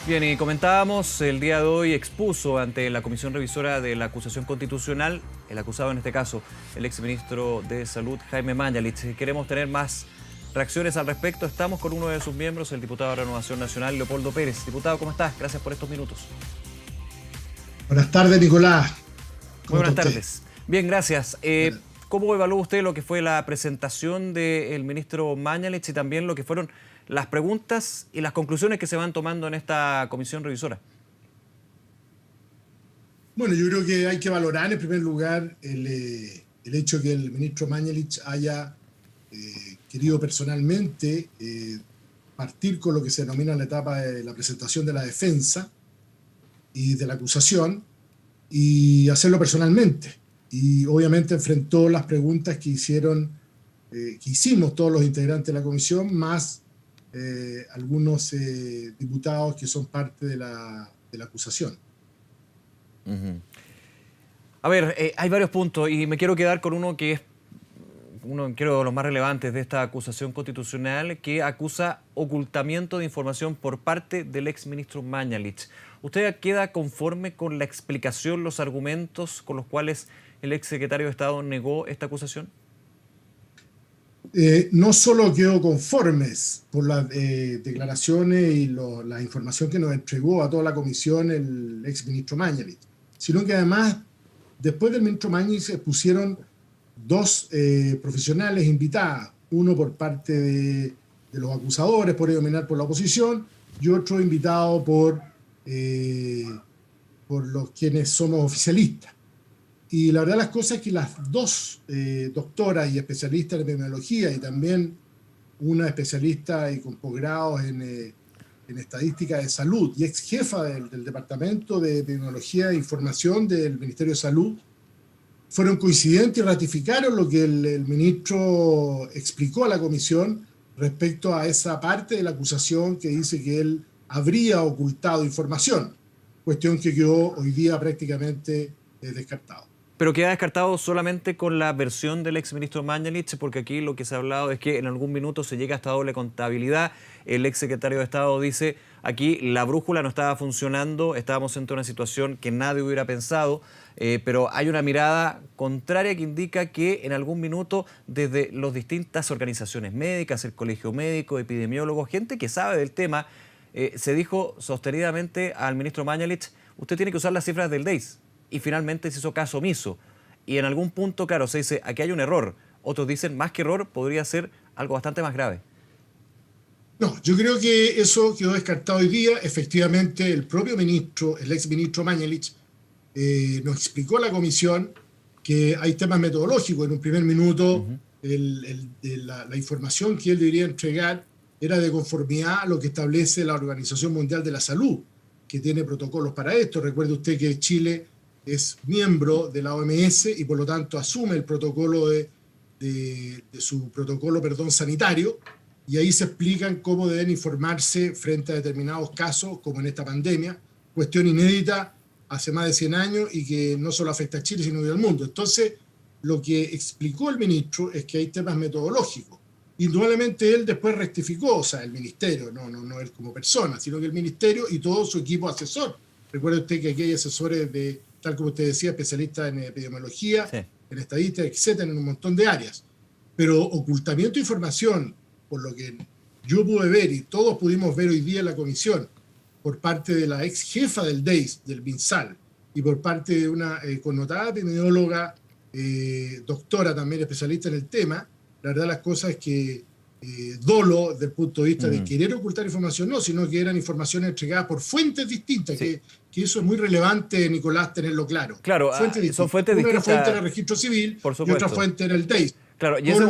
Bien, y comentábamos, el día de hoy expuso ante la Comisión Revisora de la Acusación Constitucional, el acusado en este caso, el exministro de Salud, Jaime Mañalich. Queremos tener más reacciones al respecto. Estamos con uno de sus miembros, el diputado de Renovación Nacional, Leopoldo Pérez. Diputado, ¿cómo estás? Gracias por estos minutos. Buenas tardes, Nicolás. Muy buenas tardes. Bien, gracias. ¿Cómo evalúa usted lo que fue la presentación del ministro Mañalich y también lo que fueron las preguntas y las conclusiones que se van tomando en esta comisión revisora? Bueno, yo creo que hay que valorar en primer lugar el hecho que el ministro Mañalich haya querido personalmente partir con lo que se denomina la etapa de la presentación de la defensa y de la acusación y hacerlo personalmente. Y obviamente enfrentó las preguntas que hicimos todos los integrantes de la comisión, más algunos diputados que son parte de la acusación. A ver, hay varios puntos y me quiero quedar con uno que es creo, de los más relevantes de esta acusación constitucional, que acusa ocultamiento de información por parte del exministro Mañalich. ¿Usted queda conforme con la explicación, los argumentos con los cuales el exsecretario de Estado negó esta acusación? No solo quedó conformes por las declaraciones y la información que nos entregó a toda la comisión el exministro Mañalich, sino que además, después del ministro Mañalich, se pusieron dos profesionales invitadas, uno por parte de los acusadores, por ello por la oposición, y otro invitado por los quienes somos oficialistas. Y la verdad las cosas es que las dos doctoras y especialistas en epidemiología y también una especialista y con posgrados en estadística de salud y ex jefa del Departamento de Epidemiología e Información del Ministerio de Salud fueron coincidentes y ratificaron lo que el ministro explicó a la comisión respecto a esa parte de la acusación que dice que él habría ocultado información, cuestión que quedó hoy día prácticamente descartado. Pero queda descartado solamente con la versión del exministro Mañalich, porque aquí lo que se ha hablado es que en algún minuto se llega hasta doble contabilidad. El exsecretario de Estado dice, aquí la brújula no estaba funcionando, estábamos en una situación que nadie hubiera pensado, pero hay una mirada contraria que indica que en algún minuto desde las distintas organizaciones médicas, el colegio médico, epidemiólogos, gente que sabe del tema, se dijo sostenidamente al ministro Mañalich, usted tiene que usar las cifras del DEIS. Y finalmente se hizo caso omiso. Y en algún punto, claro, se dice, aquí hay un error. Otros dicen, más que error, podría ser algo bastante más grave. No, yo creo que eso quedó descartado hoy día. Efectivamente, el propio ministro, el exministro Mañalich, nos explicó a la comisión que hay temas metodológicos. En un primer minuto, la información que él debería entregar era de conformidad a lo que establece la Organización Mundial de la Salud, que tiene protocolos para esto. Recuerde usted que Chile es miembro de la OMS y por lo tanto asume el protocolo de su protocolo sanitario, y ahí se explican cómo deben informarse frente a determinados casos, como en esta pandemia, cuestión inédita hace más de 100 años y que no solo afecta a Chile, sino al mundo. Entonces, lo que explicó el ministro es que hay temas metodológicos. Indudablemente él después rectificó, o sea, el ministerio, no él como persona, sino que el ministerio y todo su equipo asesor. Recuerde usted que aquí hay asesores tal como usted decía, especialistas en epidemiología, sí, en estadística, etcétera, en un montón de áreas. Pero ocultamiento de información, por lo que yo pude ver y todos pudimos ver hoy día en la comisión, por parte de la ex jefa del DEIS, del MinSal, y por parte de una connotada epidemióloga, doctora también especialista en el tema, la verdad las cosas es que dolo desde el punto de vista de querer ocultar información, no, sino que eran informaciones entregadas por fuentes distintas, sí, que eso es muy relevante, Nicolás, tenerlo claro. Claro, son fuentes Una distintas. Una fuente era el registro civil y otra fuente era el DEIS. Claro, y ese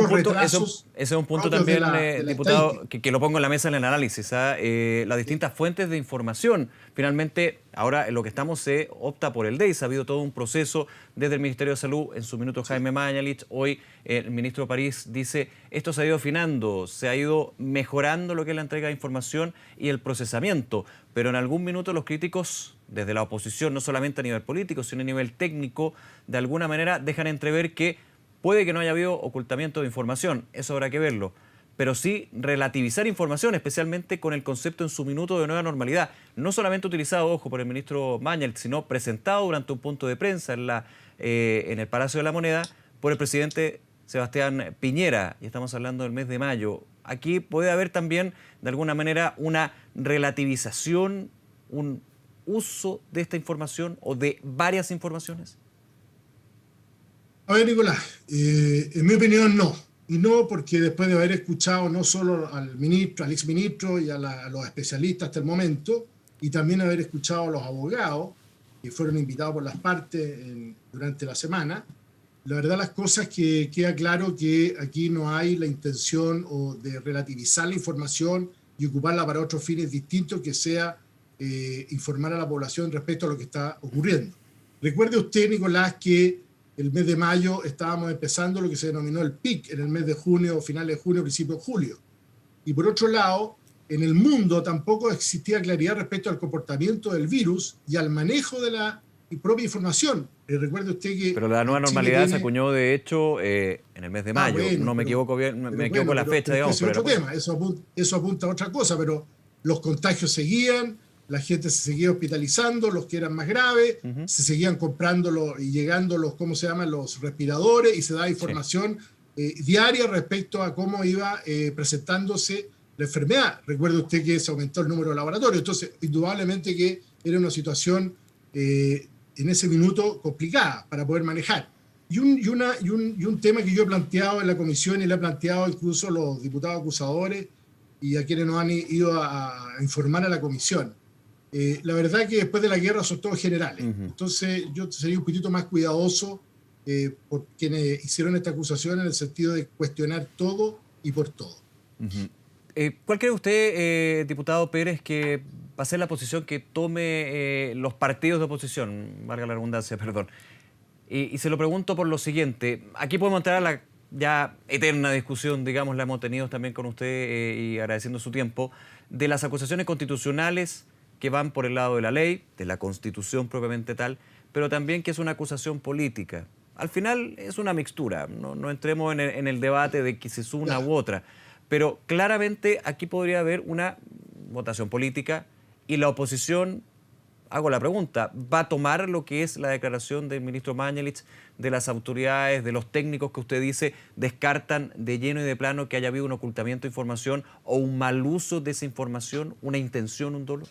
es un punto también, diputado, que lo pongo en la mesa en el análisis, las distintas fuentes de información. Finalmente, ahora en lo que estamos se opta por el DEIS. Ha habido todo un proceso desde el Ministerio de Salud, en su minuto Jaime Mañalich, hoy el ministro París dice, esto se ha ido afinando, se ha ido mejorando lo que es la entrega de información y el procesamiento, pero en algún minuto los críticos desde la oposición, no solamente a nivel político, sino a nivel técnico, de alguna manera dejan entrever que puede que no haya habido ocultamiento de información, eso habrá que verlo, pero sí relativizar información, especialmente con el concepto en su minuto de nueva normalidad. No solamente utilizado, ojo, por el ministro Mañalich, sino presentado durante un punto de prensa en el Palacio de la Moneda por el presidente Sebastián Piñera, y estamos hablando del mes de mayo. Aquí puede haber también, de alguna manera, una relativización, un uso de esta información o de varias informaciones. A ver, Nicolás, en mi opinión no. Y no porque después de haber escuchado no solo al ministro, al exministro y a los especialistas hasta el momento, y también haber escuchado a los abogados que fueron invitados por las partes durante la semana, la verdad las cosas que queda claro que aquí no hay la intención de relativizar la información y ocuparla para otros fines distintos que sea informar a la población respecto a lo que está ocurriendo. Recuerde usted, Nicolás, que el mes de mayo estábamos empezando lo que se denominó el pic en el mes de junio, finales de junio, principio de julio. Y por otro lado, en el mundo tampoco existía claridad respecto al comportamiento del virus y al manejo de la propia información. Recuerde usted que... Pero la nueva normalidad se acuñó, de hecho, en el mes de mayo. Bueno, no me equivoco bien, me equivoco con la fecha, digamos. Ese es otro tema, eso apunta a otra cosa, pero los contagios seguían, la gente se seguía hospitalizando, los que eran más graves, se seguían comprando y llegando los respiradores, y se da información diaria respecto a cómo iba presentándose la enfermedad. Recuerde usted que se aumentó el número de laboratorios, entonces indudablemente que era una situación en ese minuto complicada para poder manejar. Y un tema que yo he planteado en la comisión y le he planteado incluso a los diputados acusadores y a quienes nos han ido a informar a la comisión. La verdad que después de la guerra son todos generales. Entonces yo sería un poquito más cuidadoso por quienes hicieron esta acusación en el sentido de cuestionar todo y por todo. ¿Cuál cree usted, diputado Pérez, que va a ser la posición que tome los partidos de oposición? Valga la redundancia, perdón. Y se lo pregunto por lo siguiente. Aquí podemos entrar a la ya eterna discusión, digamos, la hemos tenido también con usted y agradeciendo su tiempo, de las acusaciones constitucionales que van por el lado de la ley, de la Constitución propiamente tal, pero también que es una acusación política. Al final es una mixtura, no entremos en el debate de que si es una u otra, pero claramente aquí podría haber una votación política y la oposición, hago la pregunta, ¿va a tomar lo que es la declaración del ministro Mañalich, de las autoridades, de los técnicos que usted dice descartan de lleno y de plano que haya habido un ocultamiento de información o un mal uso de esa información, una intención, un dolo?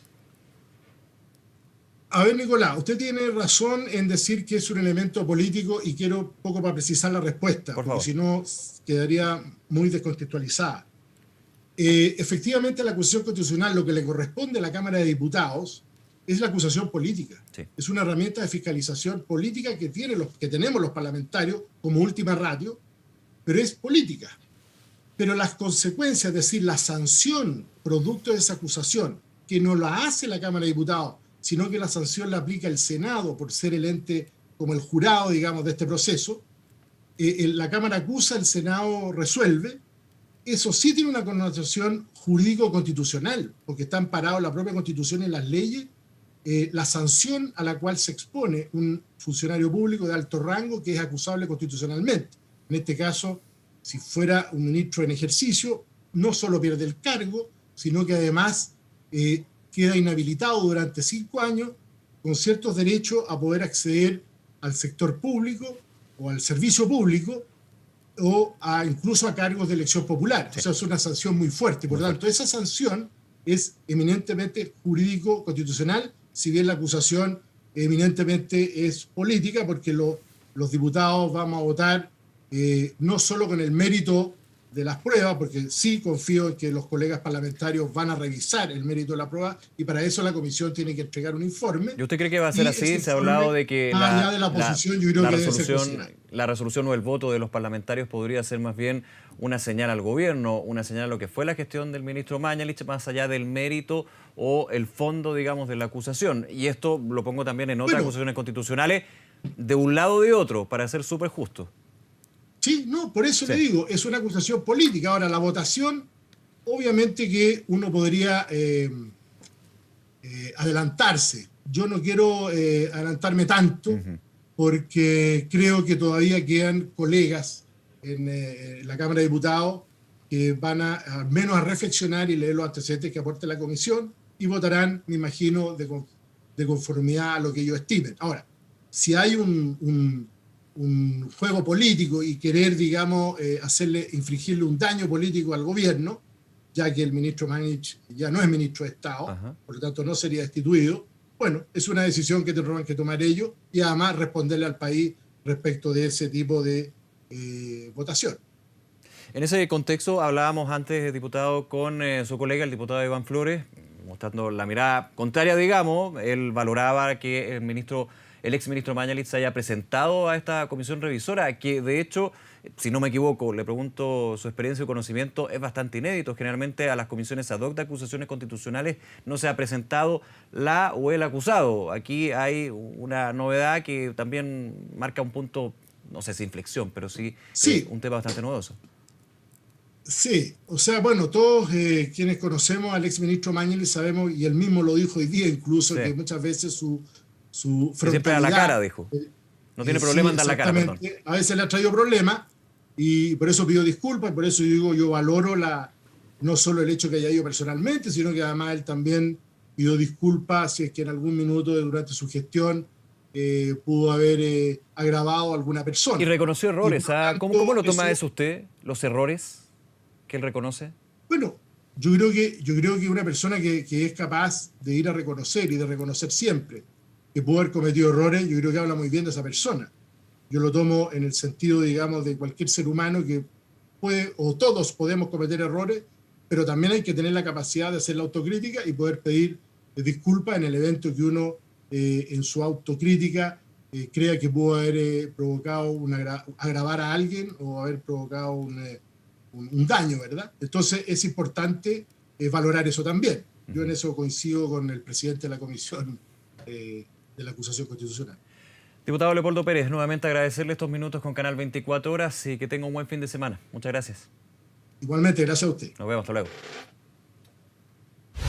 A ver, Nicolás, usted tiene razón en decir que es un elemento político y quiero poco para precisar la respuesta, porque si no quedaría muy descontextualizada. Efectivamente, la acusación constitucional, lo que le corresponde a la Cámara de Diputados, es la acusación política. Sí. Es una herramienta de fiscalización política que tenemos los parlamentarios como última ratio, pero es política. Pero las consecuencias, es decir, la sanción producto de esa acusación, que no la hace la Cámara de Diputados, sino que la sanción la aplica el Senado por ser el ente como el jurado, digamos, de este proceso. La Cámara acusa, el Senado resuelve. Eso sí tiene una connotación jurídico-constitucional, porque está amparado en la propia Constitución y en las leyes, la sanción a la cual se expone un funcionario público de alto rango que es acusable constitucionalmente. En este caso, si fuera un ministro en ejercicio, no solo pierde el cargo, sino que además queda inhabilitado durante 5 años con ciertos derechos a poder acceder al sector público o al servicio público o incluso a cargos de elección popular. Sí. O sea, es una sanción muy fuerte. Por lo tanto, esa sanción es eminentemente jurídico-constitucional, si bien la acusación eminentemente es política, porque los diputados vamos a votar no solo con el mérito de las pruebas, porque sí confío en que los colegas parlamentarios van a revisar el mérito de la prueba y para eso la comisión tiene que entregar un informe. ¿Y usted cree que va a ser así? Se ha hablado de que la resolución o el voto de los parlamentarios podría ser más bien una señal al gobierno, una señal a lo que fue la gestión del ministro Mañalich, más allá del mérito o el fondo, digamos, de la acusación. Y esto lo pongo también en otras acusaciones constitucionales, de un lado o de otro, para ser súper justo. Sí, no, por eso le digo, es una acusación política. Ahora, la votación, obviamente que uno podría adelantarse. Yo no quiero adelantarme tanto porque creo que todavía quedan colegas en la Cámara de Diputados que van al menos a reflexionar y leer los antecedentes que aporte la comisión y votarán, me imagino, de conformidad a lo que ellos estimen. Ahora, si hay un juego político y querer, digamos, infligirle un daño político al gobierno, ya que el ministro Mañalich ya no es ministro de Estado, Ajá. por lo tanto no sería destituido, bueno, es una decisión que tendrán que tomar ellos y además responderle al país respecto de ese tipo de votación. En ese contexto hablábamos antes, diputado, con su colega, el diputado Iván Flores, mostrando la mirada contraria, digamos. Él valoraba que el exministro Mañalich se haya presentado a esta comisión revisora, que de hecho, si no me equivoco, le pregunto su experiencia y conocimiento, es bastante inédito. Generalmente a las comisiones ad hoc de acusaciones constitucionales no se ha presentado la o el acusado. Aquí hay una novedad que también marca un punto, no sé si inflexión, pero sí, un tema bastante novedoso. Sí, o sea, bueno, todos quienes conocemos al exministro Mañalich sabemos, y él mismo lo dijo hoy día incluso, que muchas veces su frontalidad... Siempre da la cara, dijo. No tiene problema en dar la cara, perdón. A veces le ha traído problemas y por eso pido disculpas, y por eso digo, yo valoro no solo el hecho que haya ido personalmente, sino que además él también pidió disculpas si es que en algún minuto durante su gestión pudo haber agravado a alguna persona. Y reconoció errores. ¿Cómo lo toma eso usted, los errores que él reconoce? Bueno, yo creo que una persona que es capaz de ir a reconocer y de reconocer siempre que pudo haber cometido errores, yo creo que habla muy bien de esa persona. Yo lo tomo en el sentido, digamos, de cualquier ser humano que puede, o todos podemos cometer errores, pero también hay que tener la capacidad de hacer la autocrítica y poder pedir disculpas en el evento que uno, en su autocrítica, crea que pudo haber provocado agravar a alguien o haber provocado un daño, ¿verdad? Entonces es importante valorar eso también. Yo en eso coincido con el presidente de la Comisión de la Acusación Constitucional. Diputado Leopoldo Pérez, nuevamente agradecerle estos minutos con Canal 24 Horas y que tenga un buen fin de semana. Muchas gracias. Igualmente, gracias a usted. Nos vemos, hasta luego.